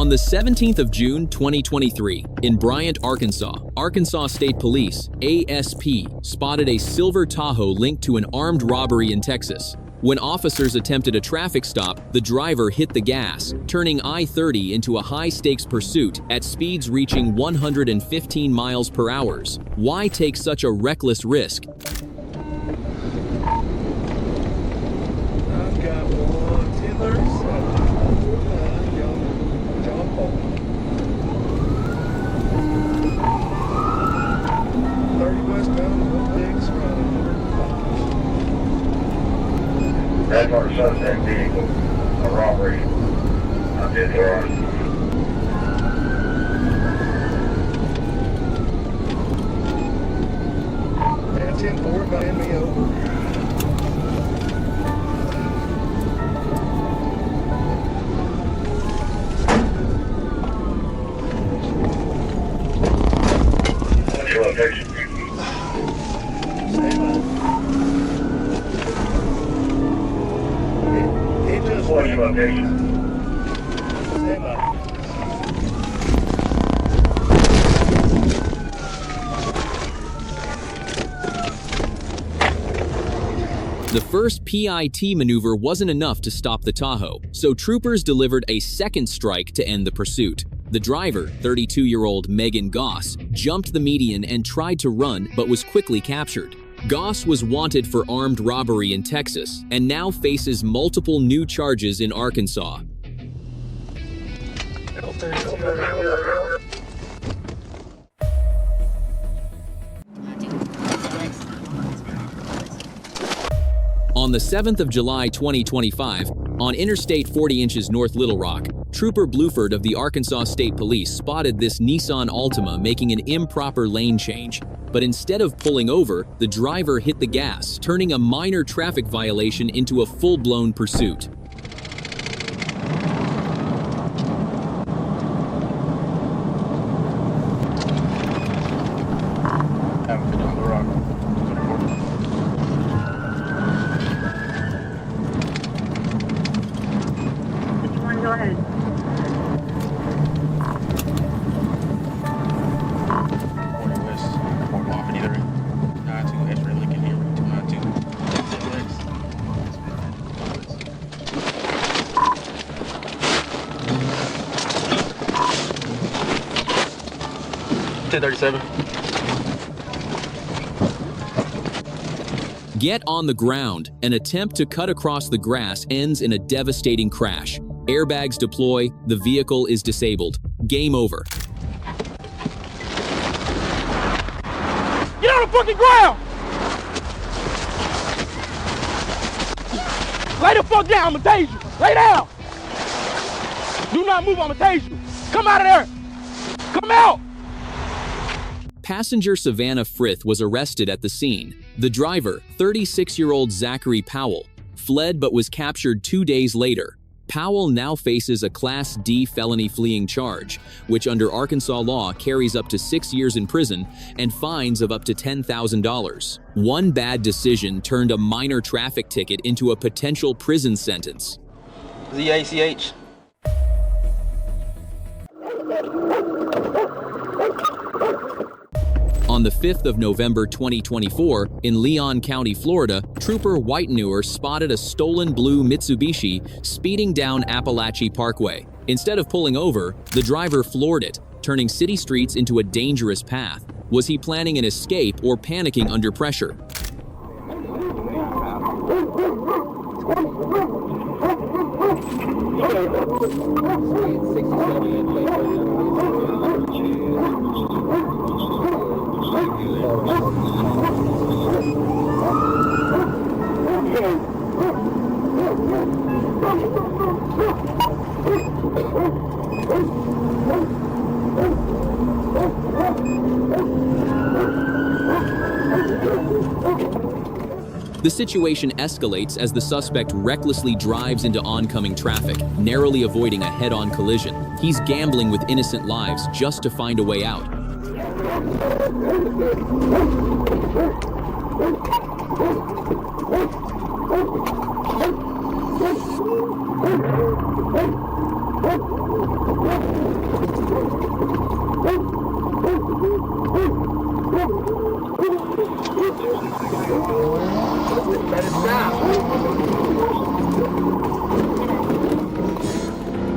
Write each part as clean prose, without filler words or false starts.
On the 17th of June 2023, in Bryant, Arkansas, Arkansas State Police, ASP, spotted a silver Tahoe linked to an armed robbery in Texas. When officers attempted a traffic stop, the driver hit the gas, turning I-30 into a high-stakes pursuit at speeds reaching 115 miles per hour. Why take such a reckless risk? I've got 1-10-37. Jump over. 30 westbound, 1 running. That's our suspect vehicle, a robbery. I'm just there. Yeah, 10-4 got me over. What's your location? Stay by. He just What's your location? Stay by. The first PIT maneuver wasn't enough to stop the Tahoe, so troopers delivered a second strike to end the pursuit. The driver, 32-year-old Megan Goss, jumped the median and tried to run but was quickly captured. Goss was wanted for armed robbery in Texas and now faces multiple new charges in Arkansas. On the 7th of July 2025, on Interstate 40 inches North Little Rock, Trooper Bluford of the Arkansas State Police spotted this Nissan Altima making an improper lane change. But instead of pulling over, the driver hit the gas, turning a minor traffic violation into a full-blown pursuit. Go ahead. Get on the ground. An attempt to cut across the grass ends in a devastating crash. Airbags deploy, the vehicle is disabled. Game over. Get on the fucking ground! Lay the fuck down, I'ma tase you. Lay down! Do not move, I'ma tase you. Come out of there! Come out! Passenger Savannah Frith was arrested at the scene. The driver, 36-year-old Zachary Powell, fled but was captured 2 days later. Powell now faces a Class D felony fleeing charge, which under Arkansas law carries up to 6 years in prison and fines of up to $10,000. One bad decision turned a minor traffic ticket into a potential prison sentence. Z-A-C-H. On the 5th of November 2024, in Leon County, Florida, Trooper Whitenewer spotted a stolen blue Mitsubishi speeding down Appalachia Parkway. Instead of pulling over, the driver floored it, turning city streets into a dangerous path. Was he planning an escape or panicking under pressure? The situation escalates as the suspect recklessly drives into oncoming traffic, narrowly avoiding a head-on collision. He's gambling with innocent lives just to find a way out. Let it stop.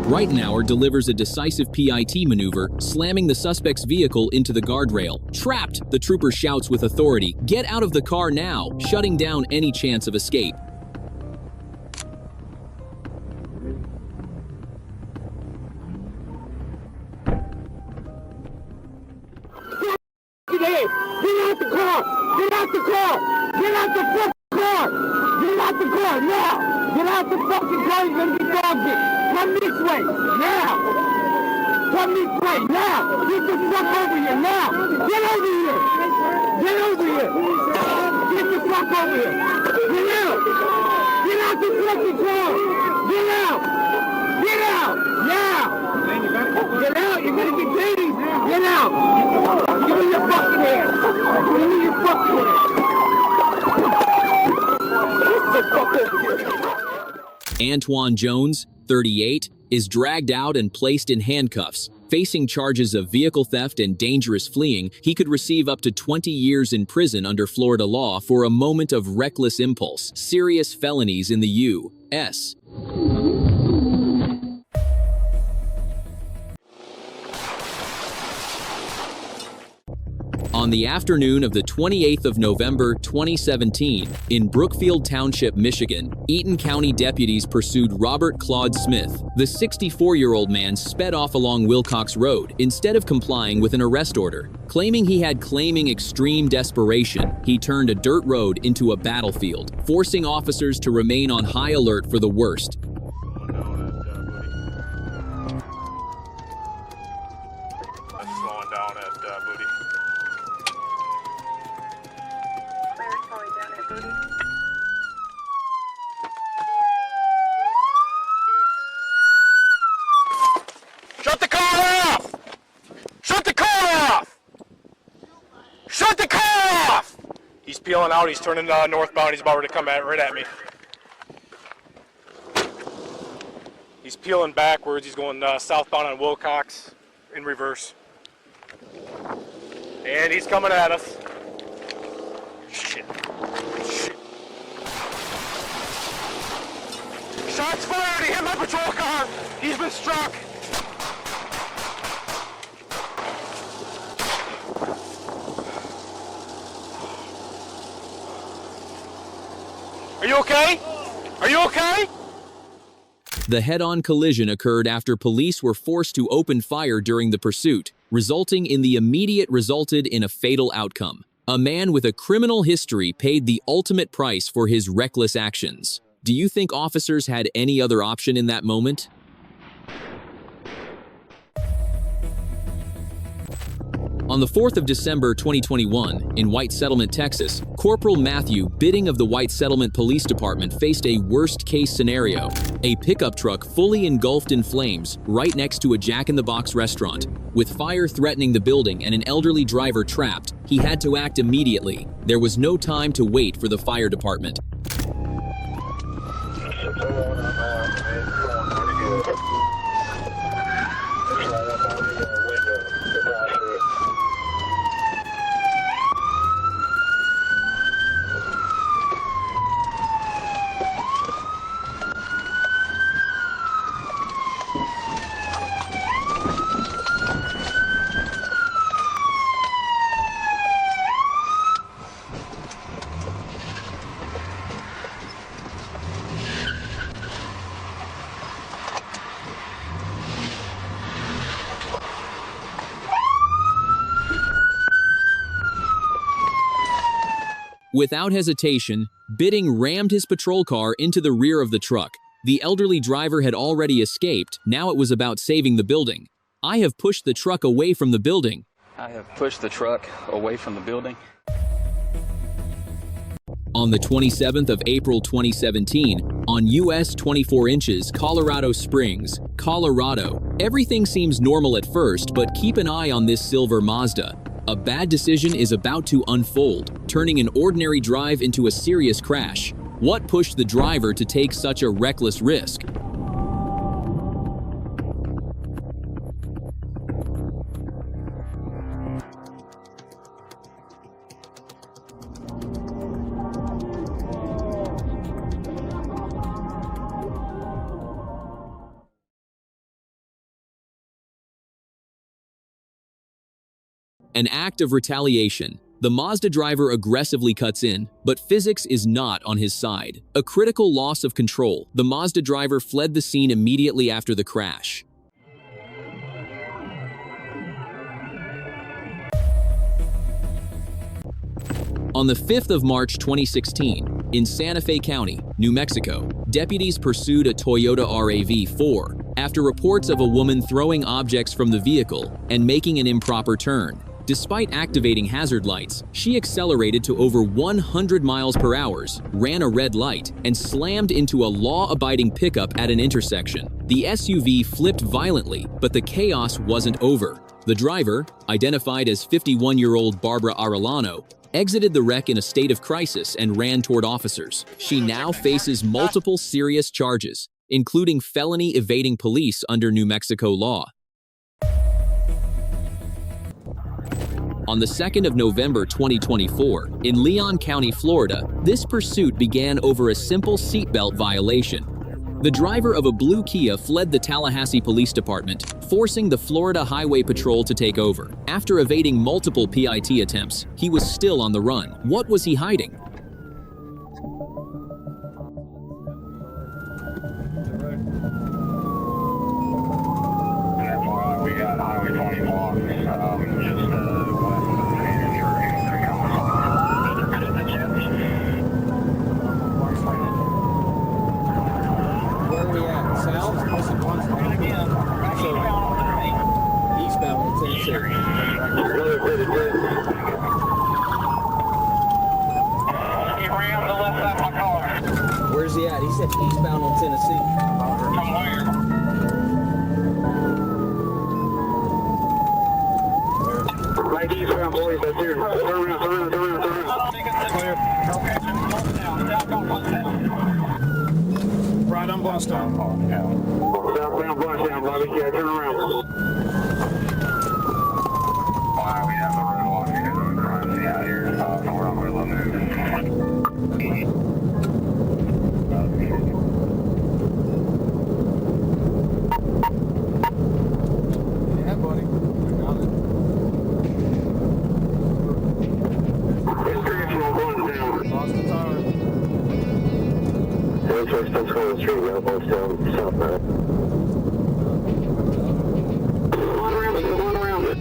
Reitenauer delivers a decisive PIT maneuver, slamming the suspect's vehicle into the guardrail. Trapped, the trooper shouts with authority, "Get out of the car now," shutting down any chance of escape. Get out the car! Get out the car! Get out the fucking car! Get out the car now! Get out the fucking car! You're gonna be dogged! Come this way now! Come this way now! Get the fuck over here now! Get over here! Get over here! Get the fuck over here! Get out! Get out the fucking car! Get out! Get out! Now! Get out! You're gonna get tased! Get out! Give me your fucking hand! Give me your fucking hand! Get the fuck over here! Antoine Jones, 38, is dragged out and placed in handcuffs. Facing charges of vehicle theft and dangerous fleeing, he could receive up to 20 years in prison under Florida law for a moment of reckless impulse. Serious felonies in the U.S. On the afternoon of the 28th of November 2017, in Brookfield Township, Michigan, Eaton County deputies pursued Robert Claude Smith. The 64-year-old man sped off along Wilcox Road instead of complying with an arrest order. Claiming extreme desperation, he turned a dirt road into a battlefield, forcing officers to remain on high alert for the worst. Shut the car off! Shut the car off! Shut the car off! He's peeling out. He's turning northbound. He's about ready to come right at me. He's peeling backwards. He's going southbound on Wilcox in reverse. And he's coming at us. Shit. Shit. Shots fired! He hit my patrol car! He's been struck! Are you okay? Are you okay? The head-on collision occurred after police were forced to open fire during the pursuit, resulting in a fatal outcome. A man with a criminal history paid the ultimate price for his reckless actions. Do you think officers had any other option in that moment? On the 4th of December 2021, in White Settlement, Texas, Corporal Matthew Bidding of the White Settlement Police Department faced a worst-case scenario. A pickup truck fully engulfed in flames right next to a Jack-in-the-Box restaurant. With fire threatening the building and an elderly driver trapped, he had to act immediately. There was no time to wait for the fire department. Without hesitation, Bidding rammed his patrol car into the rear of the truck. The elderly driver had already escaped. Now it was about saving the building. "I have pushed the truck away from the building." I have pushed the truck away from the building. On the 27th of April 2017, on US 24 inches, Colorado Springs, Colorado, everything seems normal at first, but keep an eye on this silver Mazda. A bad decision is about to unfold, turning an ordinary drive into a serious crash. What pushed the driver to take such a reckless risk? An act of retaliation. The Mazda driver aggressively cuts in, but physics is not on his side. A critical loss of control. The Mazda driver fled the scene immediately after the crash. On the 5th of March 2016, in Santa Fe County, New Mexico, deputies pursued a Toyota RAV4 after reports of a woman throwing objects from the vehicle and making an improper turn. Despite activating hazard lights, she accelerated to over 100 miles per hour, ran a red light, and slammed into a law-abiding pickup at an intersection. The SUV flipped violently, but the chaos wasn't over. The driver, identified as 51-year-old Barbara Arellano, exited the wreck in a state of crisis and ran toward officers. She now faces multiple serious charges, including felony evading police under New Mexico law. On the 2nd of November 2024, in Leon County, Florida, this pursuit began over a simple seatbelt violation. The driver of a blue Kia fled the Tallahassee Police Department, forcing the Florida Highway Patrol to take over. After evading multiple PIT attempts, he was still on the run. What was he hiding? We got Highway 24, just west of the Where are we at? South? So, eastbound in Tennessee. He ran the left side of my car. Where's he at? He said eastbound on Tennessee. From where? Right eastbound, boys, that's here. Turn around. Clear. Right on Boston. Southbound Blushdown, Bobby. Yeah, turn around. Why we have the road walk because of the crime scene out here. So we're on the move. Yeah, buddy. I got it. It's directional Blushdown. Lost the tire. Let's go the street now, Blushdown, southbound. One around it.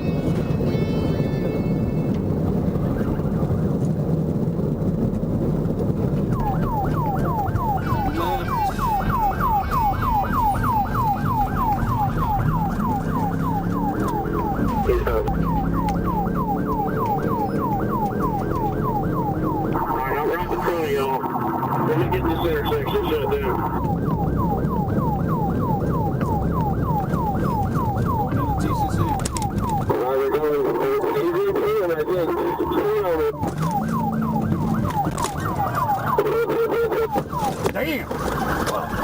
Alright, I'm right in front of y'all. Let me get this intersection shut down. Alright, we're going. He's in field, I think. Stay on it. Damn!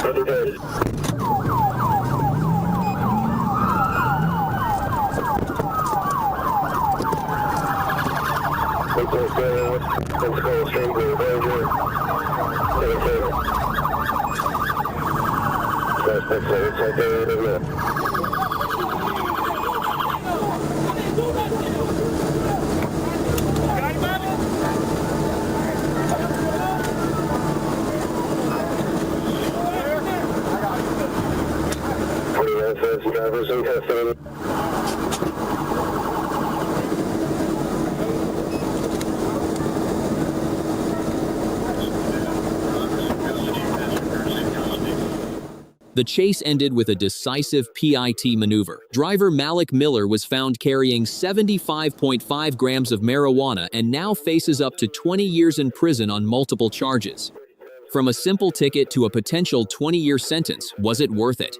Okay. Let's go straight to the danger. That's it. It's like there, isn't it? Drivers in custody. The chase ended with a decisive PIT maneuver. Driver Malik Miller was found carrying 75.5 grams of marijuana and now faces up to 20 years in prison on multiple charges. From a simple ticket to a potential 20-year sentence, was it worth it?